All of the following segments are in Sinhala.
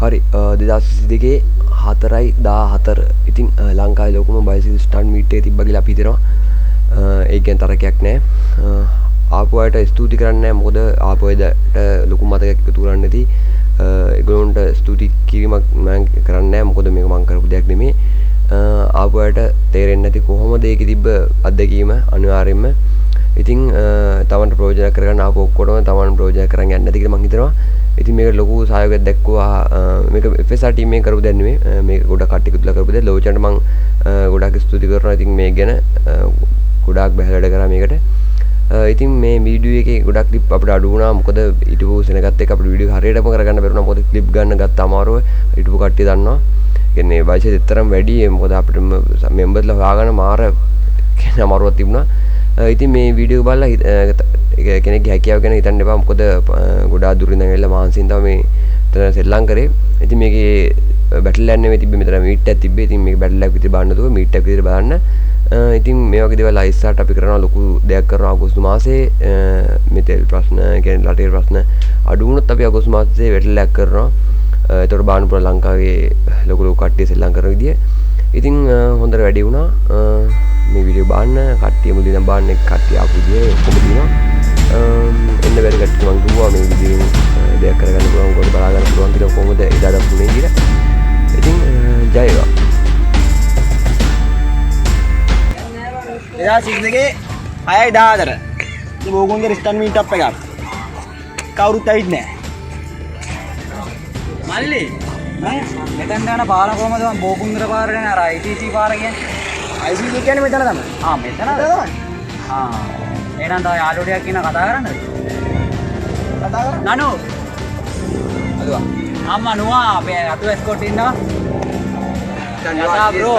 හරි 2022 4/14 ඉතින් ලංකාවේ ලොකුම බයිසිකල් ස්ටන්ට් මීට් එක තිබ්බා කියලා අපි හිතනවා. ඒක ගැන තරකයක් නැහැ. ආපු අයට ස්තුති කරන්නේ නැහැ. මොකද ආපු අයට ලොකු මතකයක් එකතු කරන්න නැති. ඒගොල්ලන්ට ස්තුති කිරීමක් මම කරන්නේ නැහැ. මොකද මේක මම කරපු දෙයක් නෙමෙයි. ආපු අයට තේරෙන්නේ නැති කොහොමද ඒකේ තිබ්බ අත්දැකීම අනිවාර්යෙන්ම. ඉතින් තමන්ට ප්‍රයෝජනයක් කරගන්න ආපු ඔක්කොටම තමන් ප්‍රයෝජනයක් කරන් යන්න නැති කියලා මම හිතනවා. ඉතින් මේක ලොකු සහයෝගයක් දැක්වුවා. මේක FSR ටීම් එකෙන් කරපු දෙයක් නෙමෙයි. මේක ගොඩක් කට්ටිය තුලා කරපු දෙයක්. ලෝචන්ට මම ගොඩක් ස්තුති කරනවා. ඉතින් මේ ගැන ගොඩාක් බැහැ වැඩ කරා මේකට. ඉතින් මේ වීඩියෝ එකේ ගොඩක් ක්ලිප් අපිට අඩු වුණා. මොකද ඊටපු සෙනගත් එක්ක අපිට වීඩියෝ හරියටම කරගන්න බැරුණා. මොකද ක්ලිප් ගන්න ගත්ත අමාරුව ඊටපු කට්ටිය දන්නවා. කියන්නේ වයස දෙතරම් වැඩි. මොකද අපිට මෙම්බර්ස්ලා හොයාගන්න මාර අමාරුවක් තිබුණා. ඉතින් මේ වීඩියෝ බලලා කෙනෙක්ගේ හැකියාව ගැන හිතන්න එපා. මොකද ගොඩාක් දුරින් ඇවිල්ලා මහන්සියෙන් තමයි මෙතන සෙල්ලම් කරේ. ඉතින් මේකේ බැටල් ලෑන්ඩ් නෙමෙයි තිබ්බේ. මෙතන මීට් එකක් තිබ්බේ. ඉතින් මේක බැටල් එකක් විතර බලන්න දුව මීට් එකක් විතර බලන්න. ඉතින් මේ වගේ දේවල් ISRට අපි කරනවා ලොකු දෙයක් කරනවා අගෝස්තු මාසේ. මේ තෙල් ප්‍රශ්න කියන්නේ රටේ ප්‍රශ්න අඩු වුණොත් අපි අගෝස්තු මාසේ බැටල් එකක් කරනවා. ඒතකොට බලන්න පුළුවන් ලංකාවේ ලොකු කට්ටිය සෙල්ලම් කරන විදිය. ඉතින් හොඳට වැඩි වුණා. මේ වීඩියෝ බලන්න කට්ටිය මුලින්ම බලන්න කට්ටිය ආපු විදිය ඔක්කොම දිනවා. එන්න බැරි කට්ටිය මම කිව්වා මේ විදියෙන් දෙයක් කරගන්න පුළුවන් කොට බලා ගන්න පුළුවන් කියලා කොහොමද ඉදාඩම් වුනේ කියලා. ඉතින් ජය වේවා. 2022 6/14 ඉතින් බෝගුන්ගේ ස්ටන් මීට් අප් එකක් කවුරුත් ඇවිත් නැහැ මල්ලි මෙතෙන් යන පාර කොහමද මම බෝගුන්දර පාරේ යන අර ITC පාර කියන්නේ ICC කියන්නේ මෙතන තමයි මෙතනද එහෙනම් තව යාළුවෙක් ඉන්න කතා කරන්නද නනු අදුවා අම්මා නුවා අපේ අතු එස්කෝට් ඉන්නවා යසා බ්‍රෝ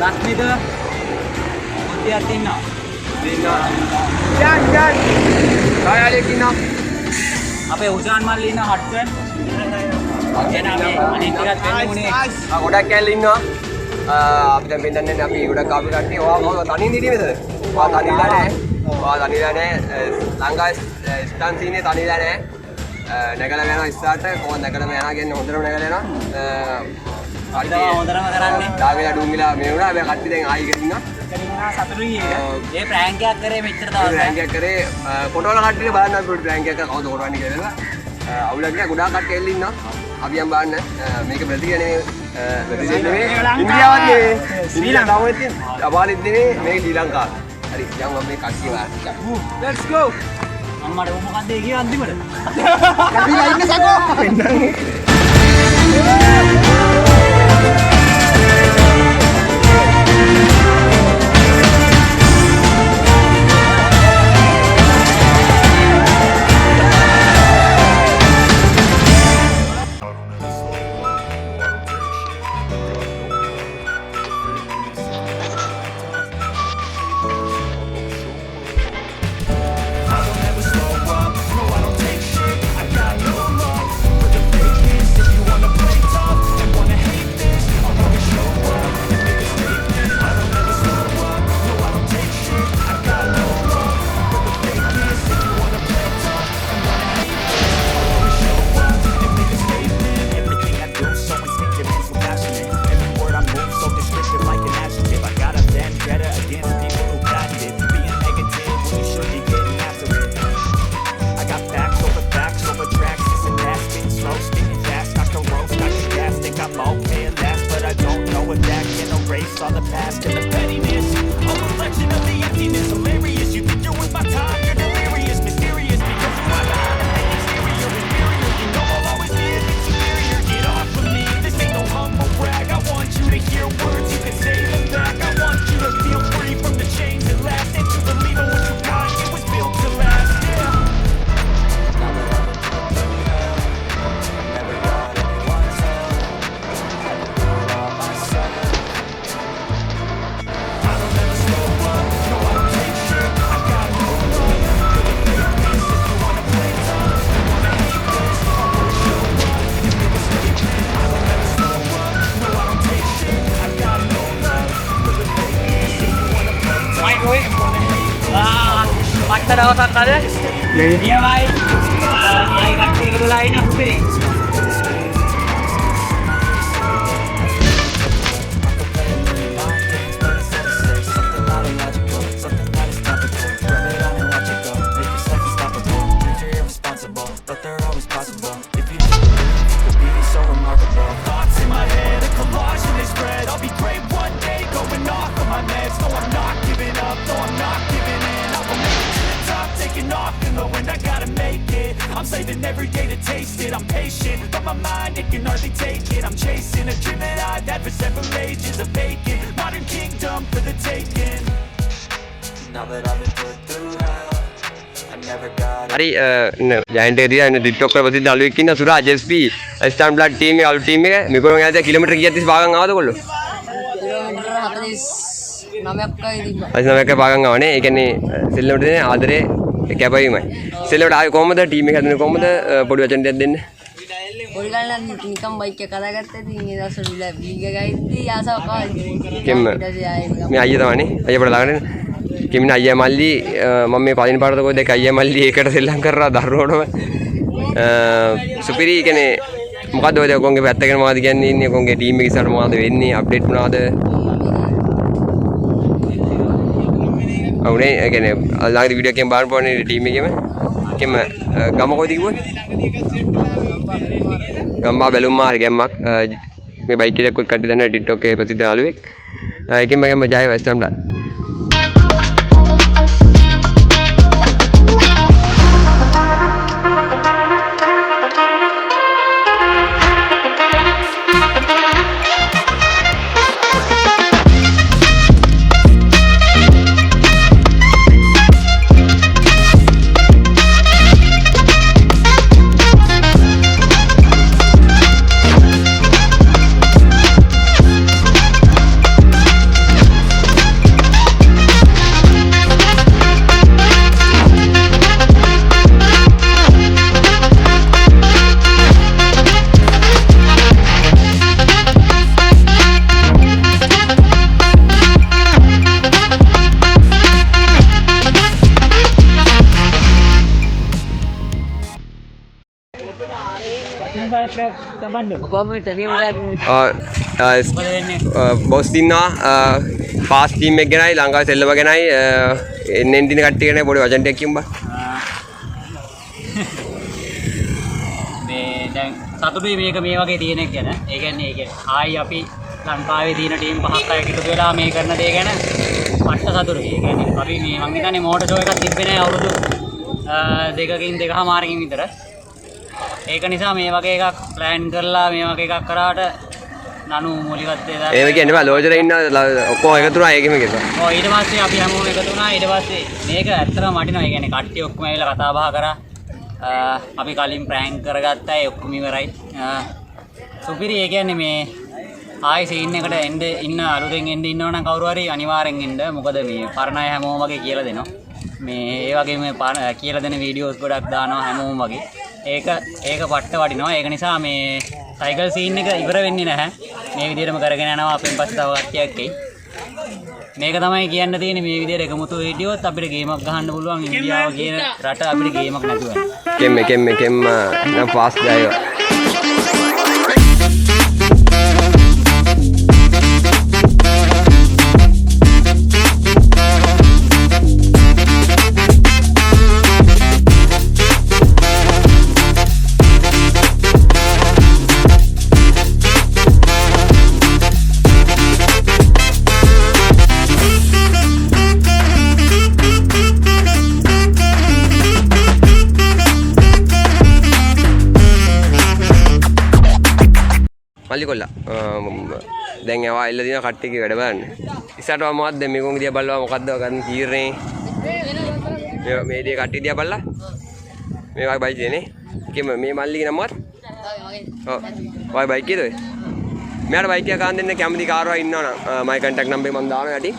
ලක්මිද මුතියක් ඉන්නවා ජාන් කායාලෙක් ඉන්නවා අපේ උසාන් මල්ලි ඉන්න හට්සන් එන අපි අනිත් ටිකත් වෙන්න උනේ ගොඩක් කැල්ල ඉන්නවා. අපි දැන් බෙන්දන්නේ අපි ගොඩක් කාපි කට්ටිය. ඔයා තනියෙන් ඉන්නේ මෙතන. ඔයා තනියලා නැහැ. ඔයා තනියලා නැහැ. ලංකාවේ ස්ටන් සීනේ තනියලා නැහැ. නැගලා යනවා ඉස්සරහට. කොහොමද නැගලා යනවා කියන්නේ හොඳටම නැගලා යනවා. හොඳටම කරන්නේ. ඩාවිලා ඩුම්මිලා මේ වුණා. හැබැයි කට්ටිය දැන් ආයි ගෙනින්නවා. සතුටුයි ඒක. ඒ ප්‍රෑන්ක් එකක් කරේ මෙච්චර දවස්. ප්‍රෑන්ක් එකක් කරේ කොටවල කට්ටිය බලන්න අපි ප්‍රෑන්ක් එකක් කවුද කරවන්නේ කියලා. අවුලක් නෑ ගොඩාක් කට්ටිය එල්ල ඉන්නවා. අපි යම් බලන්න මේක ප්‍රතිගනේ නෙමෙයි ඉන්දියාවත් නෙමෙයි ශ්‍රී ලංකාවෙත් තියෙන ජපානෙත් නෙමෙයි මේක ශ්‍රී ලංකාව. හරි යම් අපි කට්ටිය වාර්තා. let's go. අම්මට මොකක්ද ඒ කිය අන්තිමට. ලැබිලා ඉන්න සකෝ පෙන්නන්නේ all the past and the pettiness, a reflection of the emptiness. Hilarious, you think you're worth my time, you're delirious, mysterious, because you are behind the fake exterior, inferior. You know I'll always be a bit superior. Get off of me, this ain't no humble brag. I want you to hear words, you can say them back. I want you to feel free from the chains that last, and to believe in what you got, it was built to last. Yeah. පට්ට දවසක් අද නියමයි. අය කට්ටිය එකතුලා ඉන්න අපේ. saving every day to taste it. I'm patient, but my mind, it can hardly take it. I'm chasing a dream that I've had for several ages. A vacant, modern kingdom for the taking. Now that I've been put through hell, I never got හරි ජයන්ට් එකේ තියෙන TikTok වල ප්‍රසිද්ධ අලුවෙක් ඉන්න සුරාජ් SP ස්ටන් බ්ලඩ් ටීම් එකේ අලුත් ටීම් එක මිගොරන් යද්දී කිලෝමීටර් කීයක් තිස්සේ භාගම් ආවද කොල්ලෝ? කිලෝමීටර් 49ක භාගම් ආවනේ. ඒ කියන්නේ සෙල්ලමට දෙන ආදරේ කැපවීමයි. සෙල්ලමට ආවේ කොහමද ටීම් එක හැදුනේ කොහමද? පොඩි වචන ටිකක් දෙන්න. පොඩි කාලේ නිකම් බයික් එක කඩාගත්තා. ඉතින් ඒ දවස්වල ලීග් එක ගිහින් ආසාවක් ආවා. කෙම්ම මේ අයියා තමයිනේ. අයියා පොඩ ළඟට එන්න. කෙමින අයියා මල්ලි මම මේ පදින පාරට කොහෙද දැක්ක අයියා මල්ලි ඒකට සෙල්ලම් කරලා දරුවෝටම සුපිරි කියන්නේ මොකද්ද ඔය ඔයගොල්ලෝගේ පැත්ත ගැන මොකද්ද කියන්නේ ඉන්නේ ඔයගොල්ලෝගේ ටීම් එක ඉස්සරහට මොකද්ද වෙන්නේ අප්ඩේට් මොනවද අවුනේ ඒ කියන්නේ ළඟදී වීඩියෝ එකෙන් බලන්න පොනේ ටීම් එකේම කෙම ගම කොයිද කිව්වද ගම්මා බැලුම්මා හරි ගැම්මක් මේ බයික් එකක් කොයි කට්ටිය දන්නා TikTok එකේ ප්‍රසිද්ධ අලුවෙක් ඒකෙන් මම ජය වෙස්ටර්න් බ්ලඩ් බොස් ඉන්නවා පාස් ටීම් එක ගැනයි ලංකාවේ සෙල්ලම ගැනයි එන්නෙන් දින කට්ටිය ගැන පොඩි වචන ටිකක් කියමු බා මේ දැන් සතුටුයි මේක මේ වගේ තියෙන එක ගැන. ඒ කියන්නේ ආයි අපි ලංකාවේ තියෙන ටීම් 5ක් එකතු වෙලා මේ කරන දේ ගැන පට්ට සතුටුයි. ඒ කියන්නේ අපි මේ මං හිතන්නේ මෝටර් ෂෝ එකක් තිබ්බේ නැහැ අවුරුදු දෙකකින් දෙකමාරකින් විතර. ඒක නිසා මේ වගේ එකක් ප්ලෑන් කරලා මේ වගේ එකක් කරාට නනු මූලිකත්වයේ දාලා එහෙම කියන්නේ බා ලෝජරේ ඉන්න ඔක්කොම එකතු වුණා ඒකෙම කියනවා. ඔව් ඊට පස්සේ අපි හැමෝම එකතු වුණා. ඊට පස්සේ මේක ඇත්තටම වටිනවා. ඒ කියන්නේ කට්ටිය ඔක්කොම ඇවිල්ලා කතා බහ කරා. අපි කලින් ප්‍රෑන්ක් කරගත්තා ඒ ඔක්කොම ඉවරයි. සුපිරි ඒ කියන්නේ මේ ආයි සීන් එකට එන්න ඉන්න අලුතෙන් එන්න ඉන්නවනම් කවුරු හරි අනිවාර්යෙන් එන්න. මොකද මේ පරණ අය හැමෝම වගේ කියලා දෙනවා. මේ ඒ වගේ මේ කියලා දෙන වීඩියෝස් ගොඩක් දානවා හැමෝම වගේ. ඒක පට්ට වටිනවා. ඒක නිසා මේ සයිකල් සීන් එක ඉවර වෙන්නේ නැහැ. මේ විදිහටම කරගෙන යනවා අපෙන් පස්සේ තව කට්ටියක් එයි. මේක තමයි කියන්න තියෙන්නේ මේ විදිහට එකමුතු හිටියොත් අපිට ගේමක් ගහන්න පුළුවන් ඉන්දියාව කියන රට අපිට ගේමක් නැතුව. කෙම්ම නම් ෆාස්ට් ගායෝ. මල්ලි කොල්ලා දැන් යවා එල්ල දින කට්ටියගේ වැඩ බලන්න. ඉස්සරට මොකක්ද දැන් මේකෝන් දිහා බලලා මොකද්ද ගන්න තීරණේ? මේ දිහා කට්ටිය දිහා බලලා මේ වගේ බයික් දෙනේ. කිම මේ මල්ලිගේ නම මොකක්ද? ඔව්. වයි බයික් කීයද ඔය? මෙයාට බයික් එක ගන්න දෙන්න කැමති කාරවා ඉන්නවනම් මයි කන්ටැක්ට් නම්බරේ මම දානවා යටි.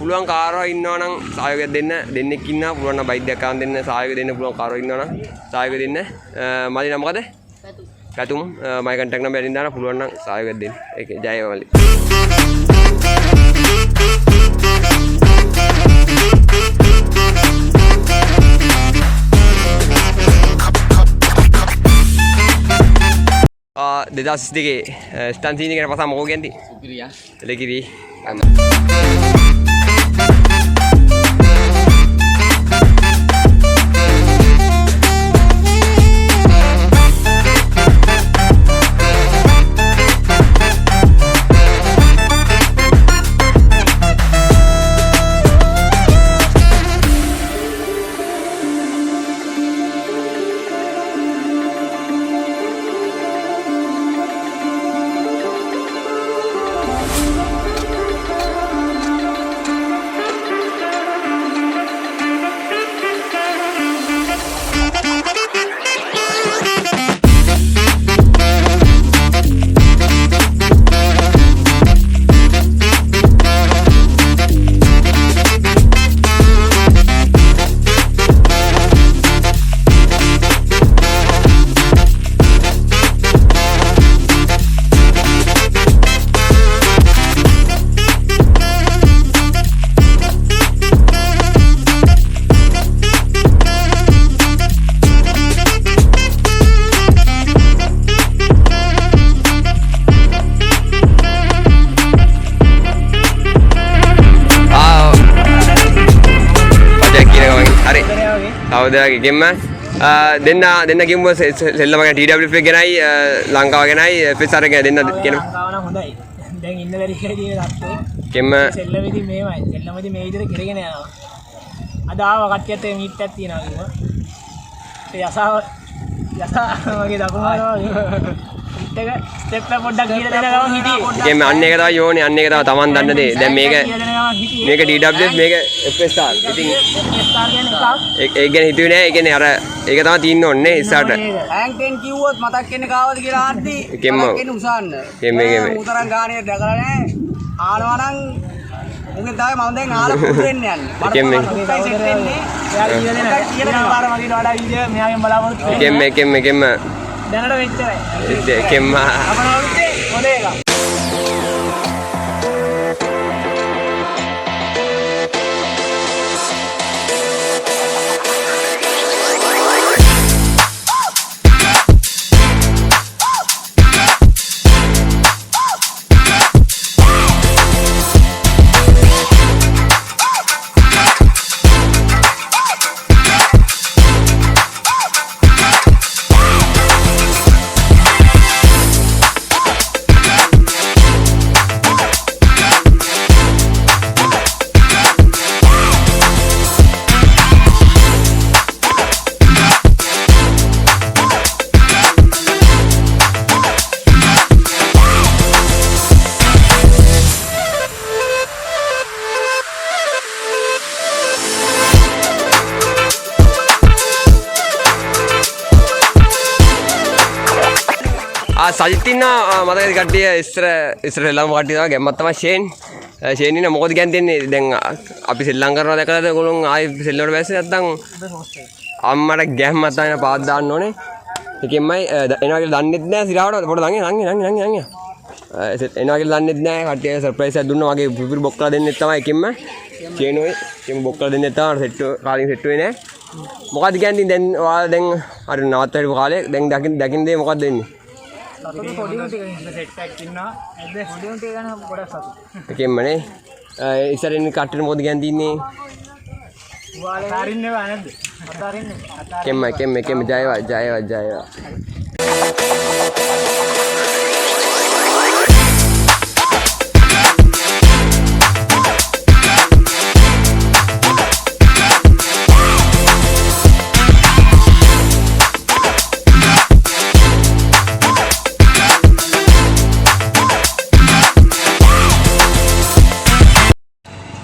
පුළුවන් කාරවා ඉන්නවනම් සහයෝගයක් දෙන්න දෙන්නෙක් ඉන්නවා. පුළුවන් නම් බයික් දෙකක් ගන්න දෙන්න සහයෝගය දෙන්න පුළුවන් කාරවා ඉන්නවනම් සහයෝගය දෙන්න. මල්ලි නම මොකද? Katum, my contact number in the Pulana, Sagadin. Okay, Jayavali. The dust the standing at Pasam Hogan. Legiri. හොඳ වගේ ගෙම්ම දෙන්න කිව්ව සෙල්ලම ගැන TWF එක ගැනයි ලංකාව ගැනයි FSR ගැන දෙන්න කියන ලංකාව නම් හොඳයි. දැන් ඉන්න බැරි කියලා තියෙන තත්ත්වේ. ගෙම්ම සෙල්ලමේදී මේවයි. සෙල්ලමේදී මේ විදිහට කරගෙන යනවා. අද ආව කට්ටියත් මීට් එකක් තියනවා කිව්වා. ඒ යසාව වගේ දකුණානවා මීට් එක ස්ටෙප් එක පොඩ්ඩක් ගිහලා දෙන ගමන් හිටියේ. ගෙම්ම අන්න එක තමයි යෝනේ අන්න එක තමයි Taman දන්න දේ. දැන් මේක TWF මේක FSR. ඉතින් FSR කියන්නේ එකක්. ඒක ගැන හිතුවේ නෑ. ඒ කියන්නේ අර ඒක තමයි තියෙන්න ඕනේ ඉස්සරහට. රෑන්ක් 10 කිව්වොත් මතක් වෙන්නේ කාවද කියලා ආද්දි කෙම්ම. මතක් වෙන්නේ උසාන්න. කෙම්ම. උතරන් ගානේ දැකලා නැහැ. ආනවා නම් උගේ තමයි මම දැන් ආලා පුදු වෙන්න යන්නේ. කෙම්ම. මට සෙට් වෙන්නේ. එයා කියලා පාර වගේ වඩා විදිය මෙයාගෙන් බලාපොරොත්තු කෙම්ම දැනට වෙච්චරයි. කෙම්ම අපනවුත්තේ හොඳ එකක්. සජිත් ඉන්නවා මතකද කට්ටිය ඉස්සර එල්ලම කට්ටිය තමයි ගැම්මත් තමයි ෂේන් ඉන්න මොකද කියන්නේ දැන් අපි සෙල්ලම් කරනවා දැකලාද ඒගොල්ලෝ ආයි සෙල්ලමට බැස්සේ නැත්නම් අම්මට ගැම්මත් තමයි පාත් දාන්න ඕනේ ඒකෙන්මයි එනවා කියලා දන්නෙත් නැහැ සිරාවට පොඩ නංගි එනවා කියලා දන්නෙත් නැහැ කට්ටිය සර්ප්‍රයිස් එකක් දුන්නා වගේ පිපිරි බොක්කලා දෙන්නෙත් තමයි ඒකෙන්ම ෂේන් ඔය කෙම බොක්කලා දෙන්නෙත් තමයි සෙට් කාලින් සෙට් වෙන්නේ නැහැ මොකද කියන්නේ දැන් ඔයාලා දැන් අර නවත්ත හිටපු කාලේ දැන් දකින්න දේ මොකක්ද වෙන්නේ එකෙන්මනේ ඉස්සරින් කට්ටියට මොකද කියන්නේ තින්නේ කෙම්ම ජයවා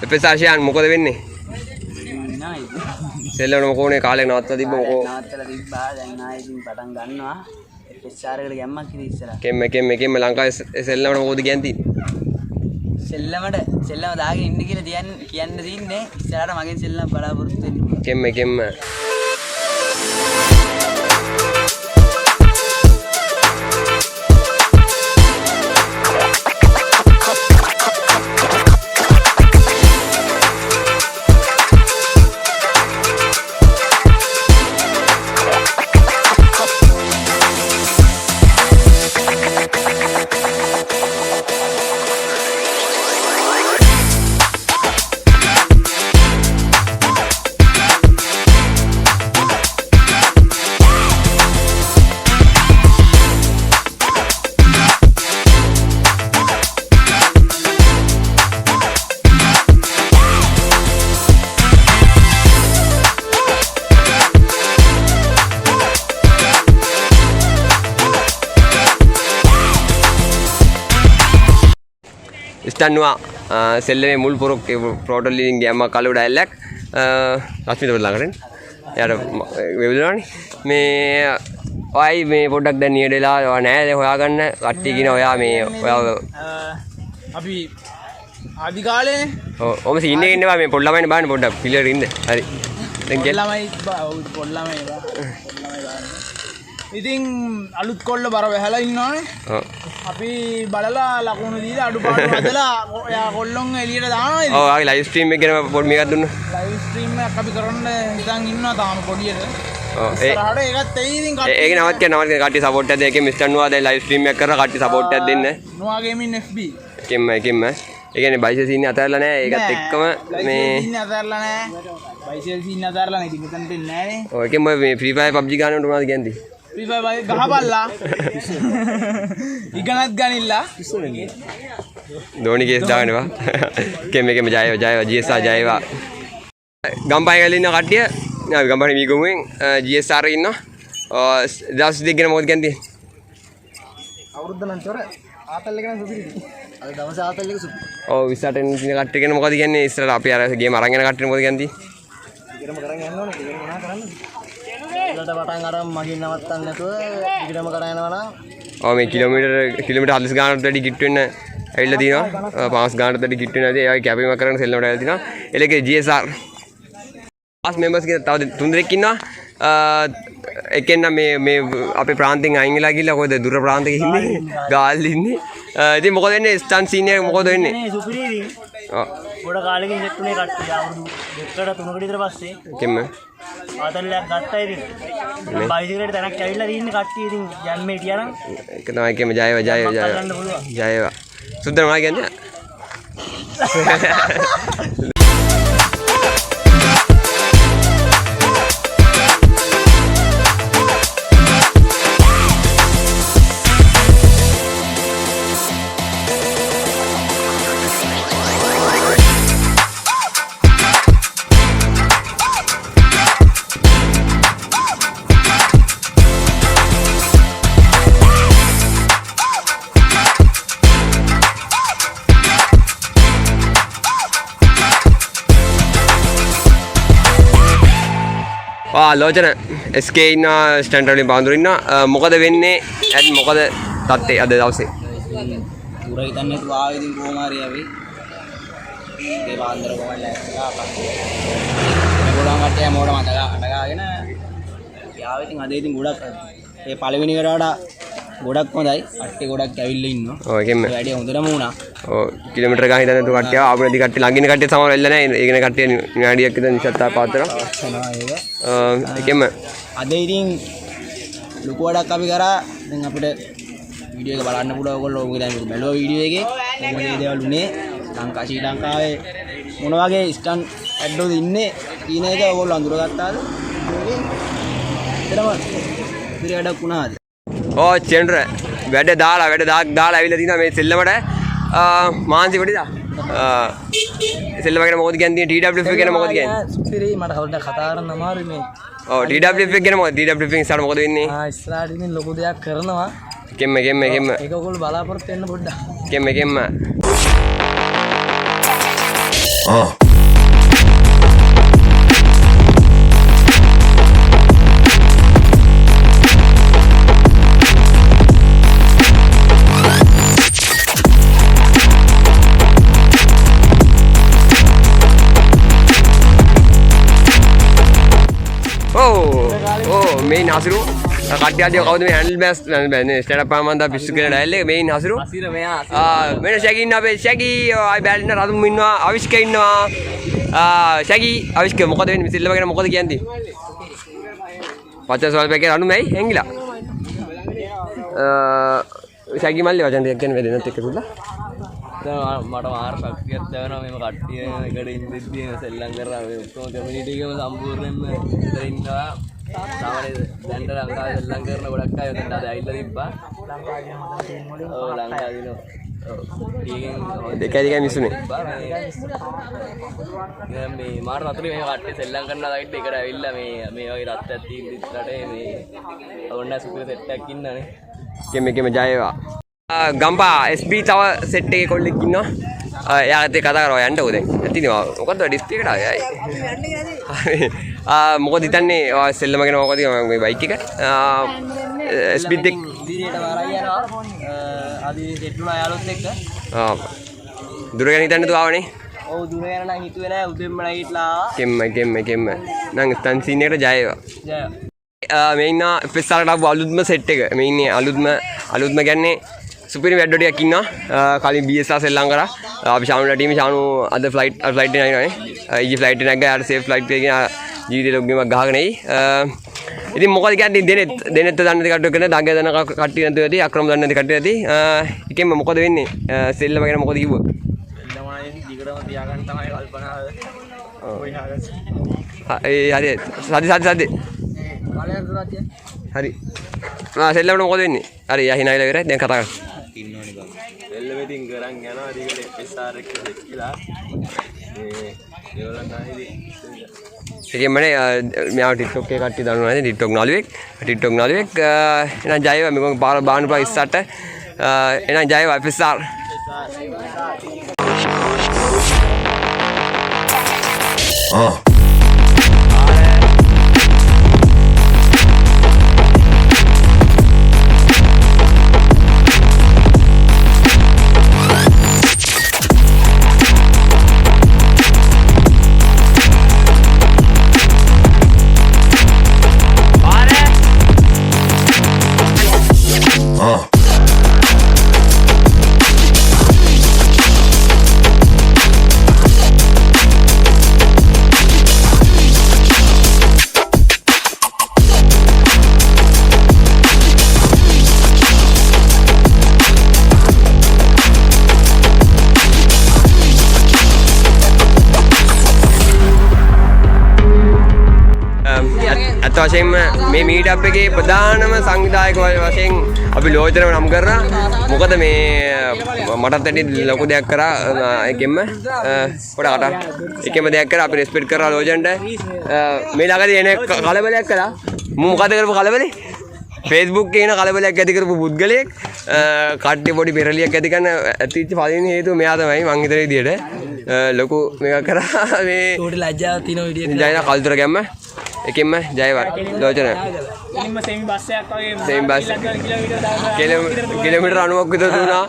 FSR මොකද වෙන්නේ? සෙල්ලම මොකෝනේ කාලේ නවත්තලා තිබ්බ මොකෝ නවත්තලා තිබ්බා දැන් ආයෙත් පටන් ගන්නවා FSR එකට ගැම්මක් ඉතින් ඉස්සරහ කෙම්ම ලංකාවේ සෙල්ලමට මොකද කියන්නේ සෙල්ලම දාගෙන ඉන්න කියලා කියන්න තින්නේ ඉස්සරහට මගෙන් සෙල්ලම් බලාපොරොත්තු වෙන්නේ කෙම්ම ස්ටන්වා සෙල්ලමේ මුල් ප්‍රෝටල් ලින් ගෑමක් කලු ඩයලොග් රශ්මිත බලලාගෙන යාර වෙබුලානේ මේ ඔයයි මේ පොඩ්ඩක් දැන් නියඩලා ඔයා නෑ හොයාගන්න කට්ටිය කියන ඔයා මේ ඔයා අපි ආදි කාලේ ඔම සීන් එකේ ඉන්නවා මේ පොඩ්ඩමයිනේ බලන්න පොඩ්ඩක් පිළිවෙල ඉන්න හරි දැන් පොල්ලමයි ඉතින් අලුත් කොල්ල බර වැහලා ඉන්නවනේ අපි බලලා ලකුණු දීලා අඩුපාඩු හදලා ඔයා කොල්ලොන් එළියට දානවා ඉතින් ඔව් ආයි ලයිව් ස්ට්‍රීම් එක ගැන පොඩි මේකක් දුන්න ලයිව් ස්ට්‍රීම් එකක් අපි කරන්න හිතන් ඉන්නවා තාම පොඩියට ඔව් ඉස්සරහට ඒකත් එයි ඉතින් ඒක නවත් කට්ටිය සපෝට් එකක් දෙන්න ඒකේ මිස්ටර් නුවා දැන් ලයිව් ස්ට්‍රීම් එකක් කරලා කට්ටිය සපෝට් එකක් දෙන්න නුවා ගේමින් FB කෙම්ම ඒ කියන්නේ බයිසෙ සීන් අතහැරලා නැහැ ඒකත් එක්කම මේ ඉන්නේ අතහැරලා නැහැ බයිසෙල් සීන් අතරලා නේ ඉතින් මෙතනට එන්නේ නැහනේ. ඔය එකෙන් මේ ෆ්‍රී ෆයර් PUBG ගන්නවට මොනවද කියන්නේ? ෆ්‍රී ෆයර් වගේ ගහපල්ලා. ඉගෙනත් ගනිලා. ධෝනි කේස් දාගන්නවා. කෙමෙකෙම ජයවා GSR ජයවා. ගම්පහ ගල ඉන්න කට්ටිය ගම්පහ මීගමුවෙන් GSR ඉන්නවා. දවස් දෙක ගැන මොකද කියන්නේ? අවුරුද්ද නම් චොර ආතල් එක නම් සුපිරිද? අද දවස් ආතල් එක සුපිරි. ඔව් 28 ඉන්න කට්ටිය ගැන මොකද කියන්නේ? ඉස්සරහ අපි අර ගේම් අරන් යන කට්ටිය මොකද කියන්නේ? ඉගෙනම කරන් යන්න ඕනේ. ඉගෙනම මොනා කරන්නේ? ඒකට පටන් අරන් මගින් නවත්තන්න නැතුව ඉගෙනම කරන් යනවා නම් ඔව් මේ කිලෝමීටර් 40 ගානකට වැඩි කිට් වෙන්න ඇවිල්ලා තියෙනවා. 5 ගානකට වැඩි කිට් වෙනවා. ඒ වගේ කැපීමක් කරගෙන සෙල්ලමට ඇවිල්ලා තිනවා. එලගේ GSR පාස් මෙම්බර්ස් කියන තව 3 දෙනෙක් ඉන්නවා. එකෙන් නම් මේ අපේ ප්‍රාන්තෙන් අයින් වෙලා ගිහලා කොහෙද දුර ප්‍රාන්තෙක ඉන්නේ ගාල් ඉන්නේ. ඉතින් මොකද වෙන්නේ ස්ටන් සීන් එක මොකද වෙන්නේ? නේ සුපිරි ඉතින්. ඔව්. ගොඩ කාලෙකින් සෙට් උනේ කට්ටිය අවුරුදු 2කට 3කට විතර පස්සේ කෙම්ම ආතල්ලයක් ගත්තා ඉතින්. බයිසිකලෙට තැනක් ඇවිල්ලා තින්නේ කට්ටිය ඉතින් යන්නේ හිටියානම් ඒක තමයි කෙම්ම ජයවා. සුද්දා මොනවද කියන්නේ? ලෝචන SK ඉන්න ස්ටැන්ඩ් වලින් බාඳුරු ඉන්න මොකද වෙන්නේ ඇත් මොකද තත්ත්වය අද දවසේ පුර හිතන්නේ තු ආවේ ඉතින් කොහොම හරි ආවේ ඒ බාන්දර කොහොමද ලෑස්තිලා පස්සේ ගොඩක් කට්ටිය මෝඩ මතක අඬගාගෙන යාවේ ඉතින් අද ඉතින් ගොඩක් ඒ පළවෙනි කරාට ගොඩක් හොඳයි කට්ටිය ගොඩක් ඇවිල්ලා ඉන්නවා ඔව් ඒකෙම වැඩි හොඳටම වුණා ඔව් කිලෝමීටර ගාන හිටන් තු කට්ටිය ආපු නැති කට්ටිය ළඟින් කට්ටිය සමහර වෙලා නැහැ ඒකන කට්ටිය විනාඩියක් විතර නිශ්ශබ්දතාව පාත්‍රනවා ඒකෙම අද ඉතින් ලොකු වැඩක් අපි කරා දැන් අපිට වීඩියෝ එක බලන්න පුළුවන් ඔයගොල්ලෝ ඔබ දැන් බැලුවා වීඩියෝ එකේ මොකද මේ දේවල් උනේ ශ්‍රී ලංකාවේ මොන වගේ ස්ටන් ඇඩ්ඩෝද ඉන්නේ කියන එක ඔයගොල්ලෝ අඳුරගත්තාද ඒකම ඉතින් වැඩක් වුණාද ඕ චෙන්ඩර වැඩ දාලා ඇවිල්ලා තිනා මේ සෙල්ලමට මාන්සි පොඩිදා සෙල්ලම ගැන මොකද කියන්නේ TWF ගැන මොකද කියන්නේ සුපිරි මට කවුරුද කතා කරන්න අමාරුයි මේ ඔව් TWF ගැන මොකද TWF ඉස්සරහ මොකද වෙන්නේ ඉස්සරහට ඉතින් ලොකු දෙයක් කරනවා කෙම්ම ඒක ඔයගොල්ලෝ බලාපොරොත්තු වෙන්න පොඩ්ඩක් කෙම්ම මේ නසරු කට්ටිය අද කවුද මේ හැන්ඩල් බෑස් ස්ටෑන්ඩ් අප් ආමන්දා පිස්සු කියන ඩයල් එක මේ නසරු මෙන්න ශැකි ඉන්න අපේ ශැකි ආයි බෑලින්න රතුම් ඉන්නවා අවිෂ්ක ඉන්නවා ශැකි අවිෂ්ක මොකද වෙන්නේ මිසිල්ලම ගැන මොකද කියන්නේ වචන සල්ප එකේ රණු මැයි හැංගිලා ශැකි මල්ලි වචන ටිකක් ගැන වෙදෙනත් එක්ක සුල්ලා මට මාර ශක්තියක් දැනෙනවා මේව කට්ටිය එකට ඉඳිද්දී සෙල්ලම් කරලා මේ ඔක්කොම කමියුනිටි එකම සම්පූර්ණයෙන්ම ඉතර ඉන්නවා සාමාන්‍ය දැන්ට ලංකාවේ සෙල්ලම් කරන ගොඩක් අය උදේට අද ඇවිල්ලා තිබ්බා ඔව් ලංකාවේ දිනෝ ඔව් දෙකයි මිසුනේ දැන් මේ මාර රතුරේ මේ කට්ටිය සෙල්ලම් කරන ලයිට් එකට ඇවිල්ලා මේ වගේ රත්තක් තියෙන රටේ මේ ඔන්න සුපර් සෙට් එකක් ඉන්නනේ කෙම ජයවා ගම්පා SB තව සෙට් එකේ කොල්ලෙක් ඉන්නවා. එයාත් එක්ක කතා කරලා යන්න ඕනේ. ඇතිනේ මොකද්ද ඩිස්ප්ලේ එකට ආවේ. මොකද හිතන්නේ සෙල්ලම ගැන මොකද මේ බයික් එක? SB දෙක ඉදිරියට වරයි යනවා. ආදී සෙට් වුණා යාළුවොත් එක්ක. දුර ගැන හිතන්නේ තු ආවනේ. ඔව් දුර යන නම් හිතුවේ නෑ උදෙන්ම නැගිටලා ආවා. කෙම්ම. නම් ස්ටන් සීන් එකට ජයවා. ජය. මේ ඉන්න FSR ට අලුත්ම සෙට් එක. මේ ඉන්නේ අලුත්ම කියන්නේ සුපිරි වැඩ ටිකක් ඉන්නවා. කලින් BSR සෙල්ලම් කරා. අපි ශානුලා ටීමේ ශානු අද ෆ්ලයිට් එකේ යනවානේ. ඊයේ ෆ්ලයිට් එක නැග්ගා. යාට සේෆ් ෆ්ලයිට් එකේ ජීවිතේ ලොග් ගේමක් ගහගෙන එයි. ඉතින් මොකද කියන්නේ දෙනෙත් දන්නේ නැති කට්ටිය කරන දඟ දන කට්ටිය නැතුව ඇති අක්‍රම දන්නේ නැති කට්ටිය ඇති. එකෙන්ම මොකද වෙන්නේ? සෙල්ලම ගැන මොකද කිව්වා? සෙල්ලම නම් දිගටම තියාගන්න තමයි කල්පනාව. ඔය හරස්. හරි සද්ද හරි සෙල්ලමට මොකද වෙන්නේ හරි යා hina වෙලා ඉවරයි දැන් කතා කරමු ඉන්න ඕනේ බං එල්ලෙමින් කරන් යනවා දිගට SR එක දෙක්කිලා මේ ඒවල නැහිදී ඉතින් මනේ මෙයා TikTok එකේ කට්ටිය දන්නවා නේද TikTok නාලුවෙක් එහෙනම් ජයව මේක බාන පා ඉස්සට එහෙනම් ජයව FSR වශයෙන්ම මේ මීටප් එකේ ප්‍රධානම සංවිධායක වශයෙන් අපි ලෝචනව නම් කරා මොකද මේ මටත් ඇටි ලොකු දෙයක් කරා එකෙන්ම එකෙන්ම දෙයක් කරා අපි රෙස්පෙක්ට් කරා ලෝචන්ට මේ ළඟදී එන කලබලයක් කළා මොකද කරපු කලබලේ Facebook එකේ එන කලබලයක් ඇති කරපු පුද්ගලයෙක් කට්ටිය පොඩි පෙරලියක් ඇති කරන ඇතිච්ච පළවෙනි හේතුව මෙයා තමයි මං හිතන විදියට ලොකු මේක කරා මේ උඩ ලැජ්ජාවක් තියෙන විදියට ජයන කල්තර ගැම්ම එකෙන්ම ජයවත් ලෝචන ඉතින්ම සෙමි බස් එකක් වගේ සෙමි බස් කිලෝමීටර් 90ක් විතර දුනා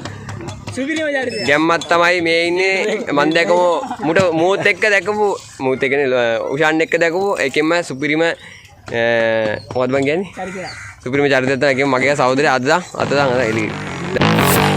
සුපිරිම ජාතිය ගැම්මත් තමයි මේ ඉන්නේ මම දැකමු මුට මූත් එක්ක දැකපු මූත් එක්කනේ උෂාන් එක්ක දැකපු එකෙන්ම සුපිරිම මොකද මං කියන්නේ සුපිරිම චරිතය තමයි එකෙන් මගේ සහෝදරයා අද එළියේ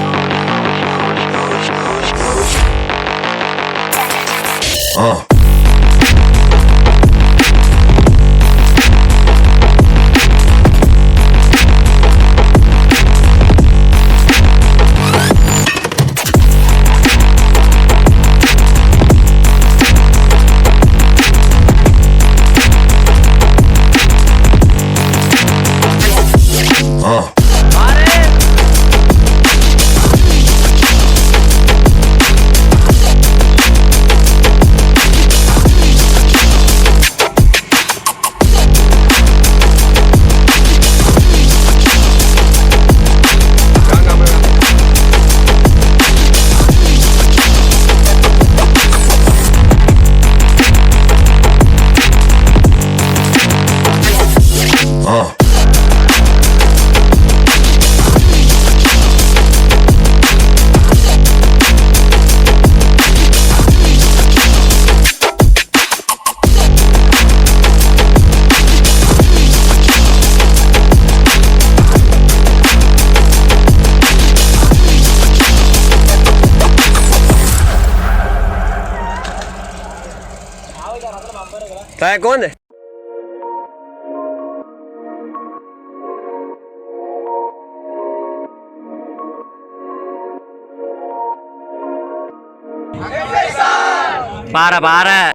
Saya konde. Para.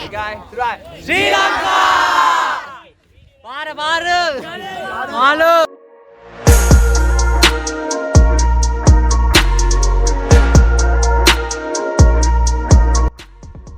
Guy, right. Sri Lanka! පාර පාර මාළු